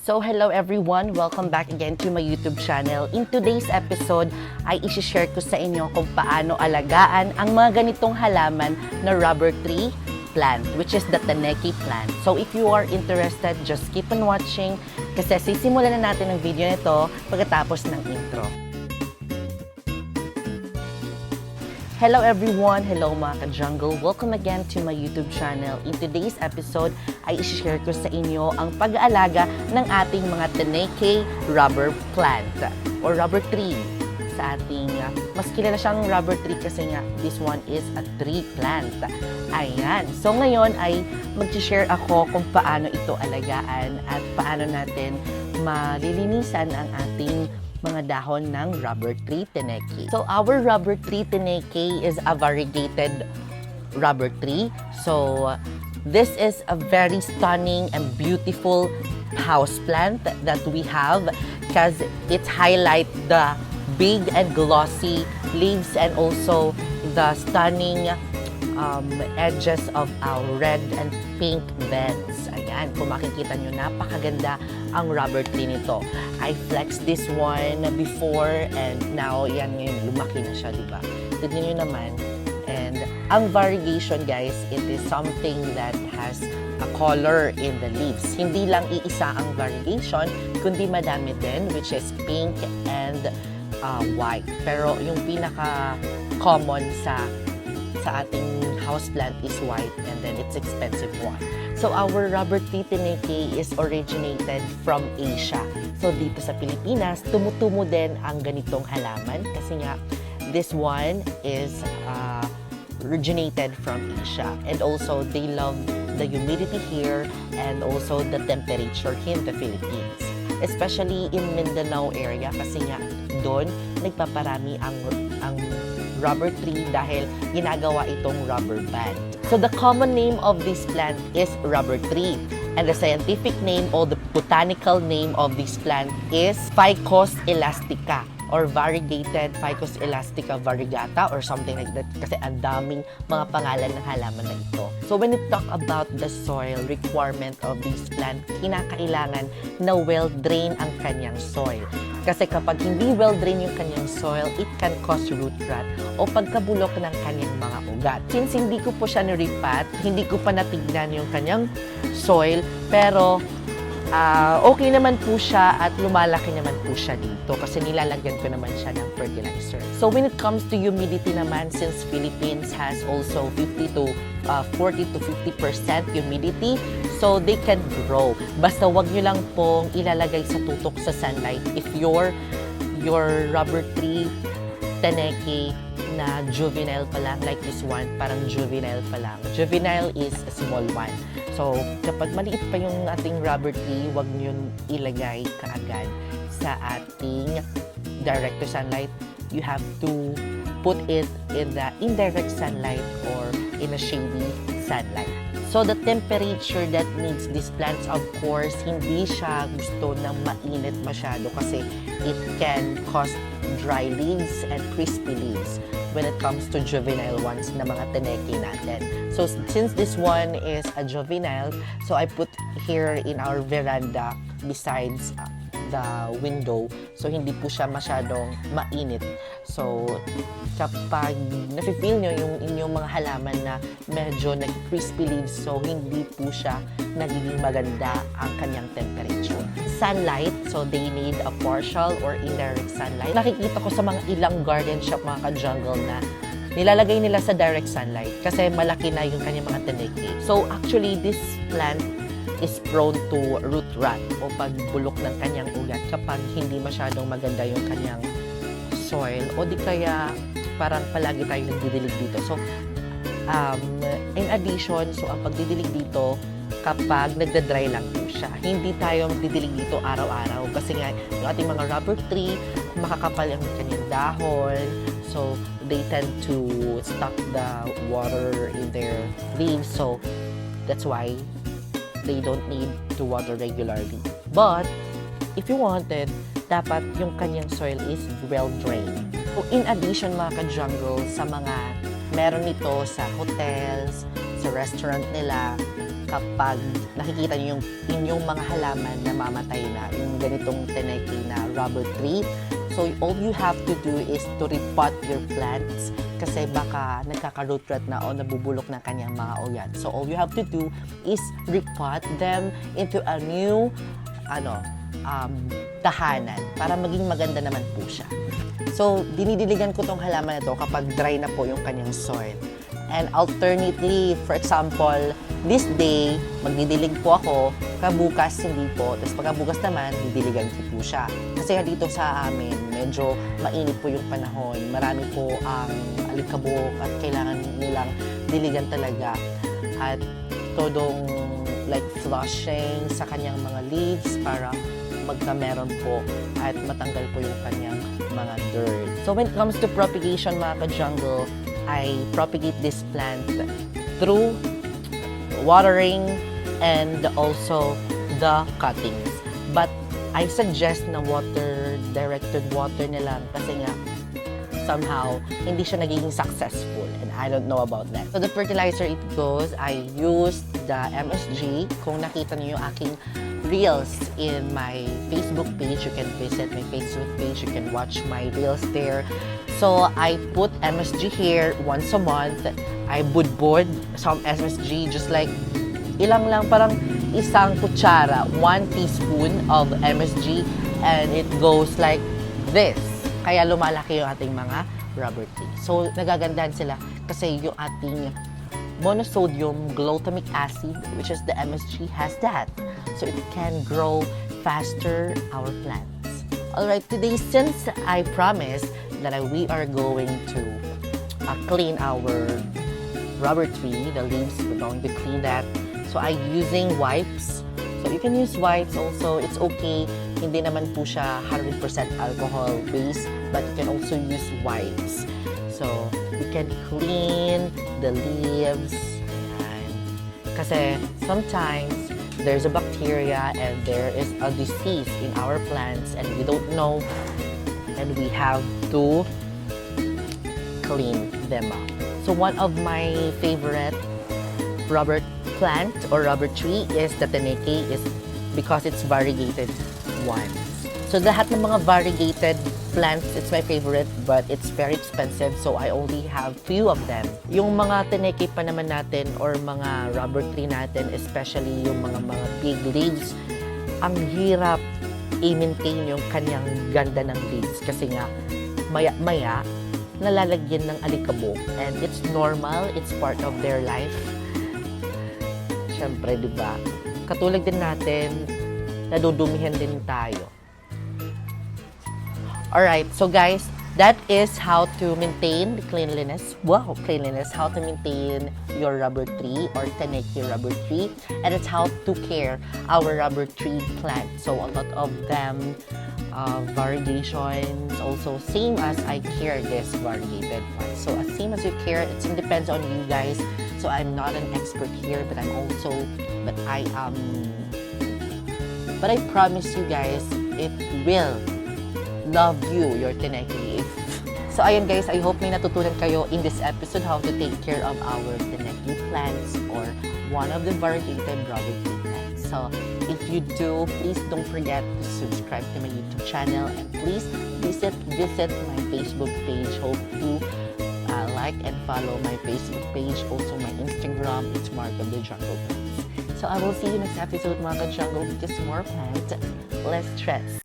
So hello everyone, welcome back again to my YouTube channel. In today's episode ay isi-share ko sa inyo kung paano alagaan ang mga ganitong halaman na rubber tree plant, which is the Tineke plant. So if you are interested, just keep on watching kasi sisimulan na natin ang video nito pagkatapos ng intro. Hello everyone! Hello mga ka-jungle! Welcome again to my YouTube channel. In today's episode ay isi-share ko sa inyo ang pag-aalaga ng ating mga Tineke rubber plant or rubber tree sa ating, mas kilala siyang rubber tree kasi nga this one is a tree plant. Ayan. So ngayon ay mag-share ako kung paano ito alagaan at paano natin malilinisan ang ating mga dahon ng rubber tree Tineke. So our rubber tree Tineke is a variegated rubber tree. So this is a very stunning and beautiful house plant that we have because it highlights the big and glossy leaves and also the stunning edges of our red and pink veins. Ayan, kung makikita nyo, napakaganda ang rubber tree nito. I flexed this one before and now, yan ngayon, lumaki na siya, diba? Tignan nyo naman. And ang variegation, guys, it is something that has a color in the leaves. Hindi lang iisa ang variegation, kundi madami din, which is pink and white. Pero yung pinaka-common sa ating houseplant is white and then it's expensive one. So our rubber tree Tineke is originated from Asia. So dito sa Pilipinas, tumutumo din ang ganitong halaman kasi nga this one is originated from Asia. And also they love the humidity here and also the temperature in the Philippines. Especially in Mindanao area kasi nga doon nagpaparami ang rubber tree dahil ginagawa itong rubber band. So the common name of this plant is rubber tree. And the scientific name or the botanical name of this plant is Ficus elastica or variegated Ficus elastica variegata or something like that kasi ang daming mga pangalan ng halaman na ito. So when we talk about the soil requirement of this plant, kinakailangan na well-drain ang kanyang soil. Kasi kapag hindi well-drain yung kanyang soil, it can cause root rot o pagkabulok ng kanyang mga ugat. Since hindi ko po siya niripat, hindi ko pa natignan yung kanyang soil, pero okay naman po siya at lumalaki naman po siya dito kasi nilalagyan ko naman siya ng fertilizer. So when it comes to humidity naman, since Philippines has also 40 to 50% humidity, so they can grow. Basta wag nyo lang pong ilalagay sa tutok sa sunlight if your rubber tree Tineke na juvenile pa lang, like this one, parang juvenile pa lang. Juvenile is a small one. So, kapag maliit pa yung ating rubber tree, huwag nyo ilagay kaagad sa ating direct to sunlight. You have to put it in the indirect sunlight or in a shady sunlight. So, the temperature that needs these plants, of course, hindi siya gusto ng mainit masyado kasi it can cause dry leaves and crispy leaves when it comes to juvenile ones na mga Tineke natin. So, since this one is a juvenile, so I put here in our veranda besides the window. So, hindi po siya masyadong mainit. So, kapag nafe-feel nyo yung inyong mga halaman na medyo nag-crispy leaves, so hindi po siya nagiging maganda ang kanyang temperature. Sunlight, so they need a partial or indirect sunlight. Nakikita ko sa mga ilang garden shop, mga ka-jungle, na nilalagay nila sa direct sunlight kasi malaki na yung kanyang mga Tineke. So actually, this plant is prone to root rot o pagbulok ng kanyang ugat kapag hindi masyadong maganda yung kanyang soil o di kaya parang palagi tayo nagdidilig dito. So, in addition, so ang pagdidilig dito, kapag nagda-dry lang po siya. Hindi tayo magdidilig dito araw-araw kasi nga yung ating mga rubber tree, makakapal ang kanyang dahon. So, they tend to stock the water in their leaves. So, that's why they don't need to water regularly. But, if you wanted, dapat yung kanyang soil is well-drained. So, in addition mga ka-jungle, sa mga meron nito sa hotels, sa restaurant nila, kapag nakikita niyo yung inyong mga halaman na mamatay na, yung ganitong Tineke na rubber tree. So all you have to do is to repot your plants kasi baka nagkaka-root rot na o nabubulok na kanyang mga ugat. So all you have to do is repot them into a new tahanan para maging maganda naman po siya. So dinidiligan ko tong halaman na to kapag dry na po yung kanyang soil. And alternately, for example, this day, magdidilig po ako, kabukas hindi po. Tapos pagkabukas naman, didiligan ko po siya. Kasi dito sa amin, medyo mainit po yung panahon. Marami po ang alikabok at kailangan nilang diligan talaga. At todong like flushing sa kanyang mga leaves para magka-meron po at matanggal po yung kanyang mga dirt. So when it comes to propagation, mga ka-jungle, I propagate this plant through watering and also the cuttings. But I suggest na directed water na lang kasi nga somehow hindi siya nagiging successful and I don't know about that. So the fertilizer it goes, I used the MSG. Kung nakita niyo yung aking reels in my Facebook page, you can visit my Facebook page, you can watch my reels there. So, I put MSG here once a month. I budbud some MSG, just like ilang lang, parang isang kutsara, 1 teaspoon of MSG, and it goes like this. Kaya lumalaki yung ating mga rubber tree. So, nagagandahan sila kasi yung ating monosodium glutamic acid, which is the MSG, has that. So, it can grow faster our plants. Alright, today, since I promised that we are going to clean our rubber tree, the leaves, we're going to clean that. So, I'm using wipes. So, you can use wipes also. It's okay. Hindi naman po siya 100% alcohol based, but you can also use wipes. So, you can clean the leaves. Ayan. Kasi sometimes, there's a bacteria and there is a disease in our plants and we don't know, and we have to clean them up. So one of my favorite rubber plant or rubber tree is the Tineke, is because it's variegated ones. So lahat ng mga variegated plants, it's my favorite, but it's very expensive, so I only have few of them. Yung mga Tineke pa naman natin or mga rubber tree natin, especially yung mga big leaves, ang hirap i-maintain yung kanyang ganda ng leaves kasi nga maya-maya nalalagyan ng alikabok, and it's normal, it's part of their life. Siyempre, di ba? Katulad din natin, nadudumihan din tayo. Alright, so guys, that is how to maintain the cleanliness. Wow, cleanliness. How to maintain your rubber tree or Tineke rubber tree. And it's how to care our rubber tree plant. So a lot of them, variegations, also same as I care this variegated one. So as same as you care, it depends on you guys. So I'm not an expert here, but I promise you guys, it will love you, your Tineke. So ayun guys, I hope may natutunan kayo in this episode how to take care of our Tineke plants or one of the variegated rubber tree plants. So if you do, please don't forget to subscribe to my YouTube channel and please visit my Facebook page. Hope you like and follow my Facebook page, also my Instagram. It's Mark of the Jungle Plants. So I will see you next episode, mga ka-jungle, because more plants, less stress.